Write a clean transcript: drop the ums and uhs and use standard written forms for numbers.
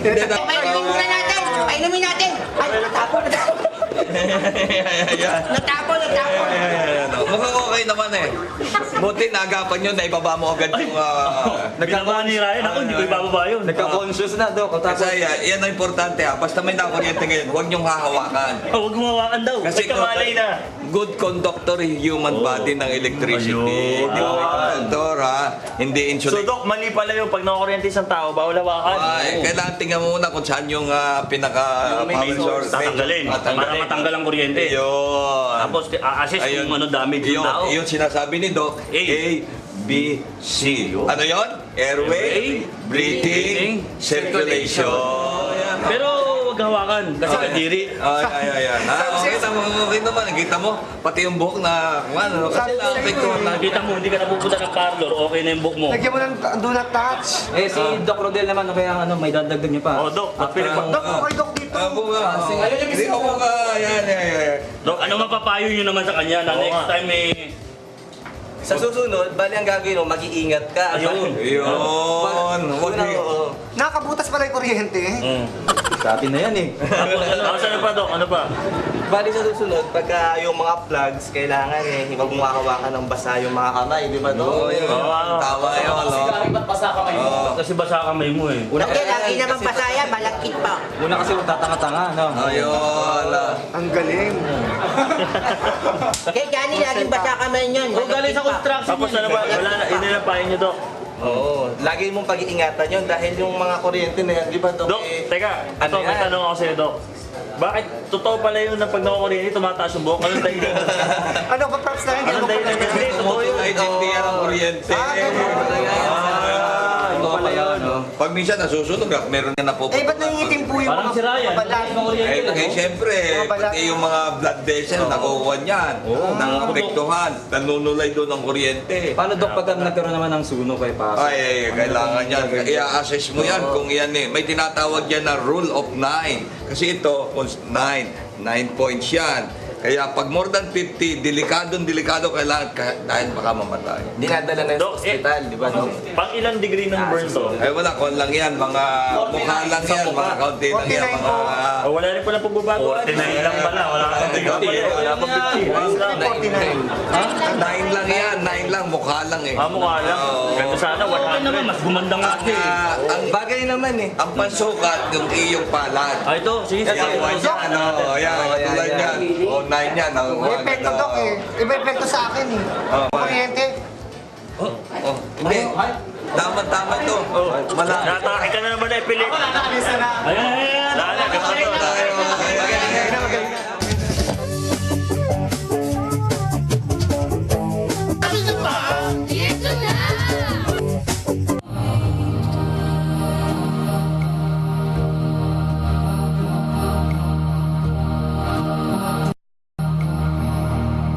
Painumin muna natin! Painumin natin! Ay, natapon! Natapon! Mukhang okay naman eh. Buti naagapan nyo na ibaba mo agad yung... Binaba ni Ryan, ako hindi ko ibababa yun. Nagka-conscious na, Dok. Kasi yan ang importante ha. Basta may nakuryente ngayon, huwag nyong hahawakan. Huwag gumawakan daw. Kasi Nagkamalay na. good conductor human body ng electricity. Di ba may conductor ha? Hindi So insulate. Dok, mali pala yung pag nakakuryente isang tao, bawal hawakan. Ay, kailangan tingnan mo muna kung saan yung pinaka-power source. Tatanggalin. Para matanggal ang kuryente. Yun. Tapos assess Ayun. kung ano damage yung tao. Yung sinasabi ni Doc, A, B, C. Ano yon? Airway, breathing, circulation. Pero huwag hawakan kasi kadiri. Ayan. Okay naman. Nakita mo, pati yung buhok na, ano, kasi na-apektuhan na. Nakita mo, hindi ka napupunta ng parlor, okay na yung book mo. Lagyan mo ng do not touch. Eh, si Doc Rodel naman, kaya ano, may dadagdag niya pa. Oh, Dok, pinag- Dok, okay, Dok, dito. Hindi ako ka, yan. Dok, ano mapapayo nyo naman sa kanya na next time eh... Sa susunod, bali ang gagawin mo, mag-iingat ka. Ayun. Yun. Nakabutas pala yung kuryente. Sa atin na yan eh. Tapos ano pa, Dok? Ano pa? Bali sa susunod, pagka yung mga plugs, kailangan eh, huwag mong hawakan ng basa yung mga kamay, di ba Oo, doon? yun. Tama yun, no? Kasi basa kamay mo eh. Una Kasi lagi naman pasaya, malagkit pa. Una kasi huwag tatanga-tanga, no? Ayun. Ang galing. Kaya Johnny, laging basa kamay niyan. Kung galing sa construction Tapos ano ba? Wala na, inilapain nyo, Dok. Oo, lagi mong pag-iingatan yun dahil yung mga kuryente na yan, di ba doon? Dok, teka, ito, may yan? tanong ako sa'yo, Dok. Bakit totoo pala yun na pag nakakuryente, tumataas yung buhok? Anong dahilan? Ano ba, props na yan? Anong dahilan yan? Hindi, totoo yun. Naintindihan ang kuryente. Ito pala yun, no? Pag minsan nasusunog, meron nga napupunta. Eh, ba't nangingitim po yung Parang si Ryan. balat? Eh, siyempre, pati yung mga blood vessel, nakukuha niyan. Nangapektuhan, nanunulay doon ng kuryente. Paano, Doc, pag nagkaroon naman ng sunog kay Pasok? Ay, kailangan yan. I-assess mo yan kung yan eh. May tinatawag yan na rule of 9. Kasi ito, 9 points yan. Kaya pag more than 50, delikado kailangan dahil baka mamatay. Dinadala na Dok, sa ospital, di ba? Dok? Pang ilang degree ng burn to? Ay wala, kon lang yan, mga mukha lang yan, mga kaunti lang yan, mga... O, wala rin pala pagbabago. 49 lang pala, wala kang 50. Wala pang 50. 9 lang yan, 9 lang, mukha lang eh. Mukha lang. Ganda sana, 100 naman, mas gumanda nga ito eh. Ang Bagay naman eh. ang pansukat, yung iyong palad. Ah, ito, sige, sige. Yan, yan, tulad yan. O, 9 yan. May epekto, Dok, eh. May epekto sa akin, eh. Kuryente. Hindi. Tama-tama ito. Malaki. Natake ka na naman eh, Pilip. Nakakalisan na. Ayan, ayan, ayan. Lala, ganda to. Tayo. Magaling na, magaling na.